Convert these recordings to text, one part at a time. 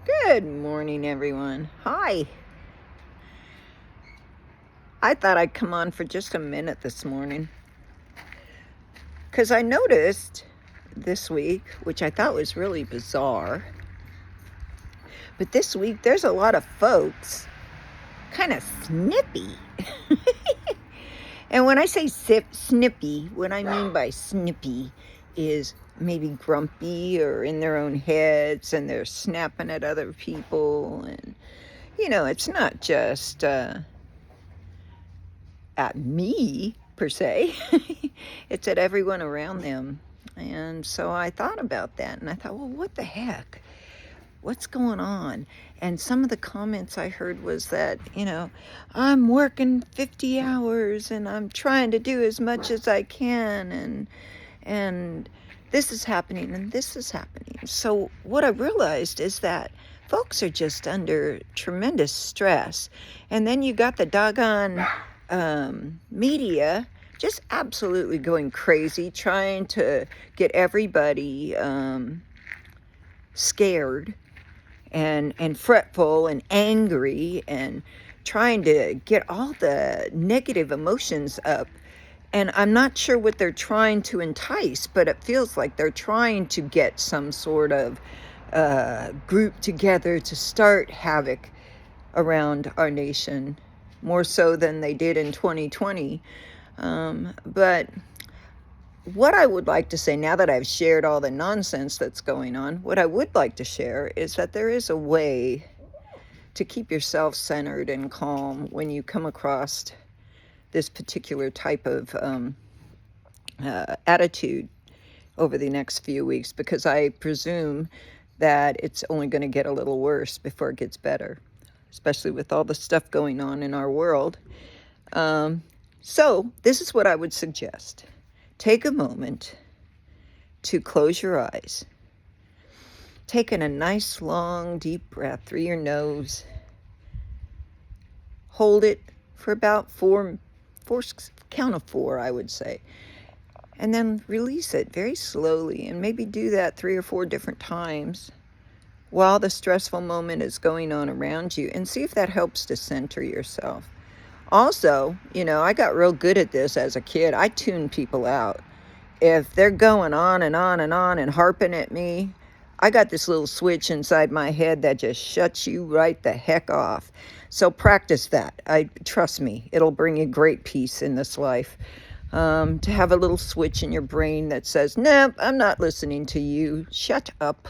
Good morning, everyone. Hi. I thought I'd come on for just a minute this morning because I noticed this week, which I thought was really bizarre, but this week there's a lot of folks kind of snippy. And when I say snippy, what I mean by snippy is maybe grumpy or in their own heads and they're snapping at other people. And, it's not just at me per se. It's at everyone around them. And so I thought about that and I thought, well, what the heck? What's going on? And some of the comments I heard was that, I'm working 50 hours and I'm trying to do as much as I can, and this is happening and this is happening. So what I realized is that folks are just under tremendous stress. And then you got the doggone media just absolutely going crazy, trying to get everybody scared and fretful and angry and trying to get all the negative emotions up. And I'm not sure what they're trying to entice, but it feels like they're trying to get some sort of group together to start havoc around our nation, more so than they did in 2020. But what I would like to say, now that I've shared all the nonsense that's going on, what I would like to share is that there is a way to keep yourself centered and calm when you come across this particular type of attitude over the next few weeks, because I presume that it's only going to get a little worse before it gets better, especially with all the stuff going on in our world. So this is what I would suggest. Take a moment to close your eyes. Take in a nice, long, deep breath through your nose. Hold it for about four count of four, I would say. And then release it very slowly, and maybe do that 3 or 4 different times while the stressful moment is going on around you, and see if that helps to center yourself. Also, I got real good at this as a kid. I tune people out. If they're going on and on and on and harping at me, I got this little switch inside my head that just shuts you right the heck off. So practice that. Trust me, it'll bring you great peace in this life. To have a little switch in your brain that says, nope, I'm not listening to you. Shut up,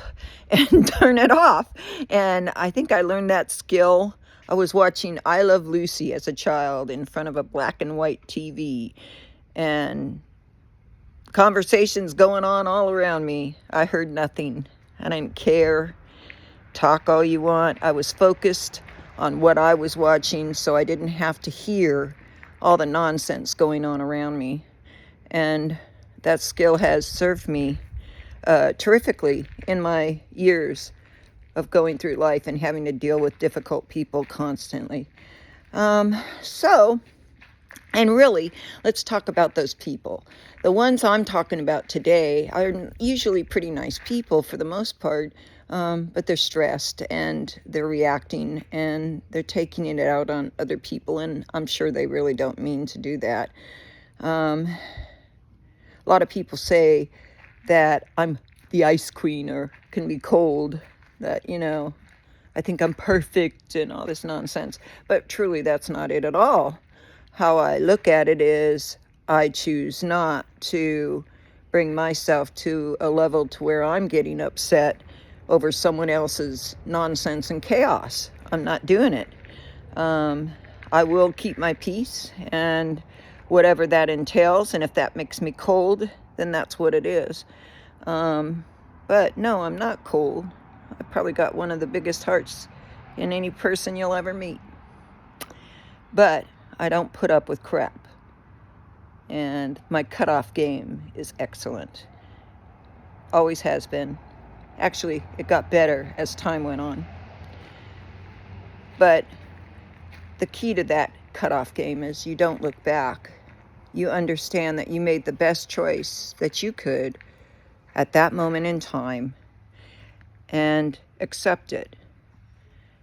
and turn it off. And I think I learned that skill. I was watching I Love Lucy as a child in front of a black and white TV, and conversations going on all around me. I heard nothing. I didn't care. Talk all you want. I was focused on what I was watching, so I didn't have to hear all the nonsense going on around me. And that skill has served me terrifically in my years of going through life and having to deal with difficult people constantly. And really, let's talk about those people. The ones I'm talking about today are usually pretty nice people for the most part, but they're stressed and they're reacting and they're taking it out on other people, and I'm sure they really don't mean to do that. A lot of people say that I'm the ice queen or can be cold, that, I think I'm perfect and all this nonsense. But truly, that's not it at all. How I look at it is I choose not to bring myself to a level to where I'm getting upset over someone else's nonsense and chaos. I'm not doing it. I will keep my peace, and whatever that entails, and if that makes me cold, then that's what it is. But no, I'm not cold. I've probably got one of the biggest hearts in any person you'll ever meet. But I don't put up with crap. And my cutoff game is excellent. Always has been. Actually, it got better as time went on. But the key to that cutoff game is you don't look back. You understand that you made the best choice that you could at that moment in time, and accept it.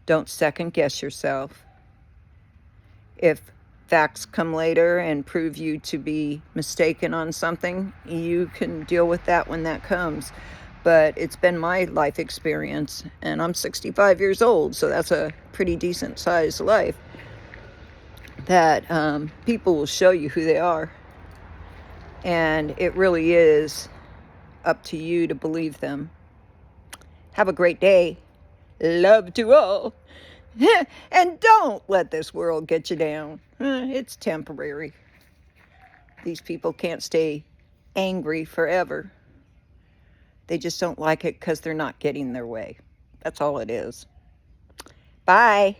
Don't second guess yourself. If facts come later and prove you to be mistaken on something, you can deal with that when that comes. But it's been my life experience, and I'm 65 years old, so that's a pretty decent sized life, that people will show you who they are. And it really is up to you to believe them. Have a great day. Love to all. And don't let this world get you down. It's temporary. These people can't stay angry forever. They just don't like it because they're not getting their way. That's all it is. Bye.